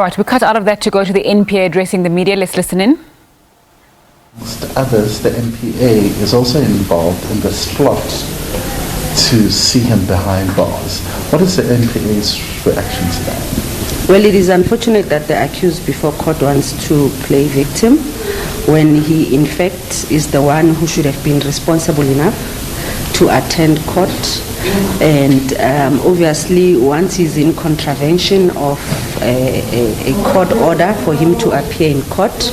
Right, we cut out of that to go to the NPA addressing the media. Let's listen in. Amongst others, the NPA is also involved in this plot to see him behind bars. What is the NPA's reaction to that? Well, it is unfortunate that the accused before court wants to play victim when he, in fact, is the one who should have been responsible enough to attend court. And obviously, once he's in contravention of a court order for him to appear in court,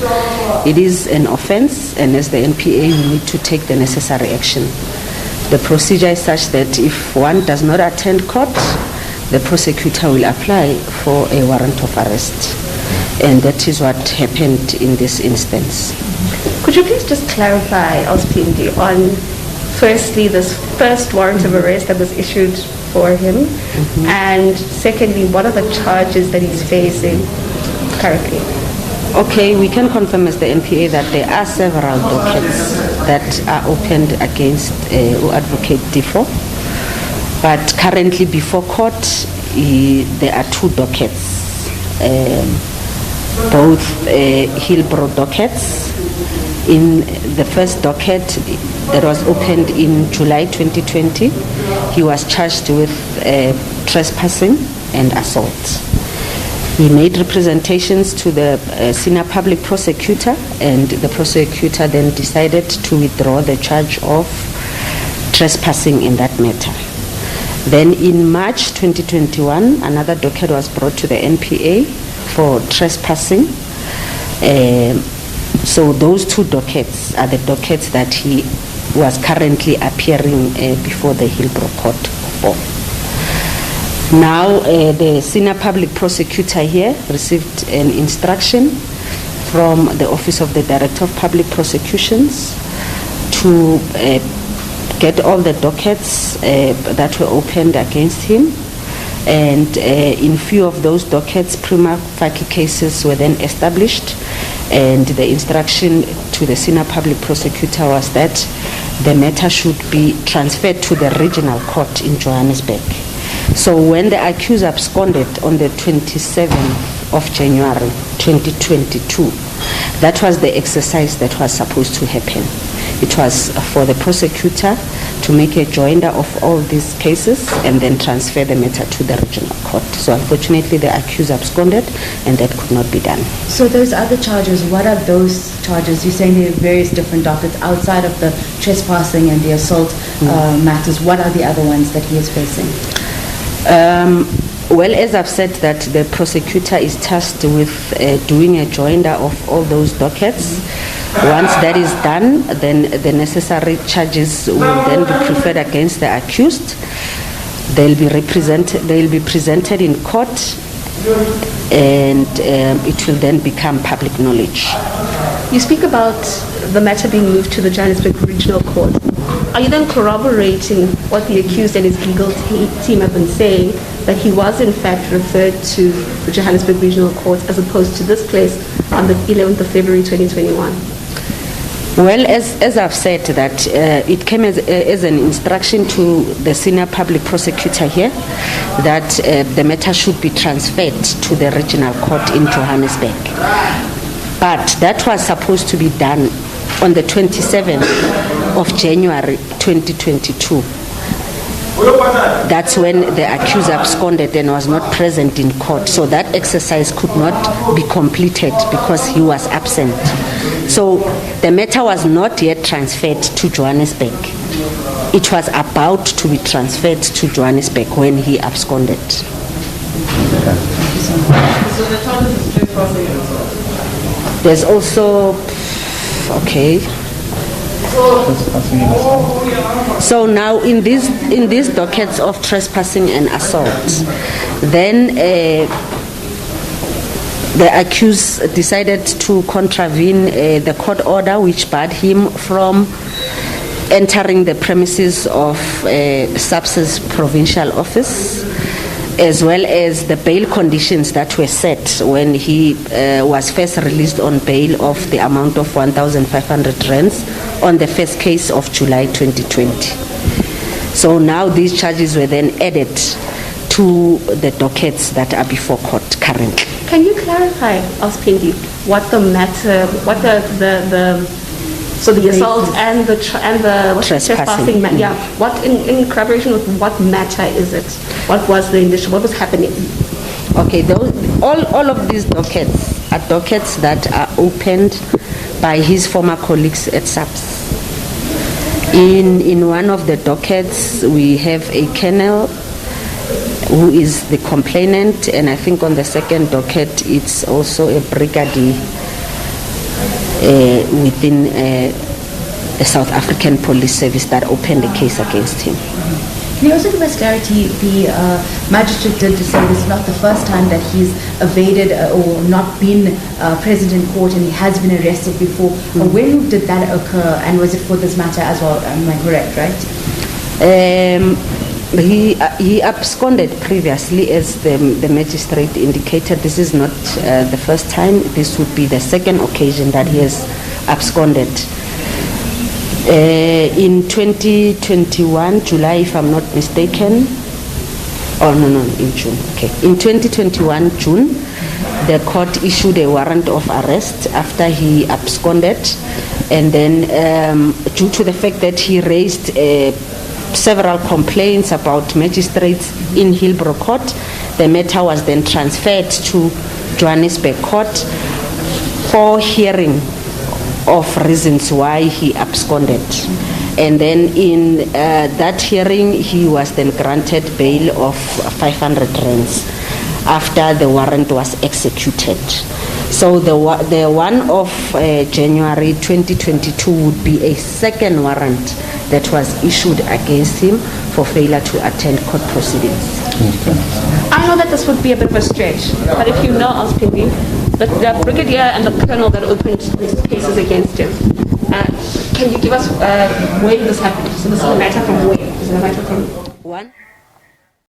it is an offense, and as the NPA, we need to take the necessary action. The procedure is such that if one does not attend court, the prosecutor will apply for a warrant of arrest. And that is what happened in this instance. Could you please just clarify, Ospindi, on firstly this first warrant of arrest that was issued for him, and secondly, what are the charges that he's facing currently? Okay, we can confirm as the NPA that there are several dockets that are opened against Adv Teffo, but currently before court there are two dockets, both Hillbrow dockets. In the first docket that was opened in July 2020, he was charged with trespassing and assault. He made representations to the senior public prosecutor, and the prosecutor then decided to withdraw the charge of trespassing in that matter. Then in March 2021, another docket was brought to the NPA for trespassing. So those two dockets are the dockets that he was currently appearing before the Hillbrow court for. Now the senior public prosecutor here received an instruction from the Office of the Director of Public Prosecutions to get all the dockets that were opened against him. And in few of those dockets, prima facie cases were then established, and the instruction to the senior public prosecutor was that the matter should be transferred to the regional court in Johannesburg. So when the accused absconded on the 27th of January 2022, that was the exercise that was supposed to happen. It was for the prosecutor to make a joinder of all these cases and then transfer the matter to the regional court. So unfortunately, the accused absconded, and that could not be done. So those other charges, what are those charges? You're saying there are various different dockets outside of the trespassing and the assault matters. What are the other ones that he is facing? Well, as I've said, that the prosecutor is tasked with doing a joinder of all those dockets. Once that is done, then the necessary charges will then be preferred against the accused. They'll be presented in court, and it will then become public knowledge. You speak about the matter being moved to the Johannesburg Regional Court. Are you then corroborating what the accused and his legal team have been saying, that he was in fact referred to the Johannesburg Regional Court as opposed to this place on the 11th of February 2021? Well, as I've said, that it came as an instruction to the senior public prosecutor here that the matter should be transferred to the regional court in Johannesburg. But that was supposed to be done on the 27th of January 2022. That's when the accused absconded and was not present in court. So that exercise could not be completed because he was absent. So the matter was not yet transferred to Johannesburg. It was about to be transferred to Johannesburg when he absconded. There's also, okay. So now in these dockets of trespassing and assault, then the accused decided to contravene the court order which barred him from entering the premises of SABC's provincial office, as well as the bail conditions that were set when he was first released on bail of the amount of 1,500 rands on the first case of July 2020. So now these charges were then added to the dockets that are before court currently. Can you clarify, Ospindi, what the matter, what so the assault and the trespassing, yeah, what in corroboration with what matter is it? What was the initial, what was happening? Okay, all of these dockets are dockets that are opened by his former colleagues at SABC. In one of the dockets, we have a colonel who is the complainant, and I think on the second docket, it's also a brigadier within the South African Police Service that opened the case against him. Can you also give us clarity? The magistrate did say this is not the first time that he's evaded or not been present in court, and he has been arrested before. When did that occur, and was it for this matter as well? Am I correct, right? He absconded previously, as the magistrate indicated. This is not the first time. This would be the second occasion that he has absconded. In 2021, July, if I'm not mistaken. In June. Okay. In 2021, June, the court issued a warrant of arrest after he absconded, and then due to the fact that he raised several complaints about magistrates in Hillbrow court, the matter was then transferred to Johannesburg court for hearing of reasons why he absconded. And then in that hearing, he was then granted bail of 500 rands after the warrant was executed. So the one of January 2022 would be a second warrant that was issued against him for failure to attend court proceedings. I know that this would be a bit of a stretch, but if you know, Ospindi, the brigadier and the colonel that opened these cases against him, can you give us where this happened? So this is a matter from where? Is it a matter from One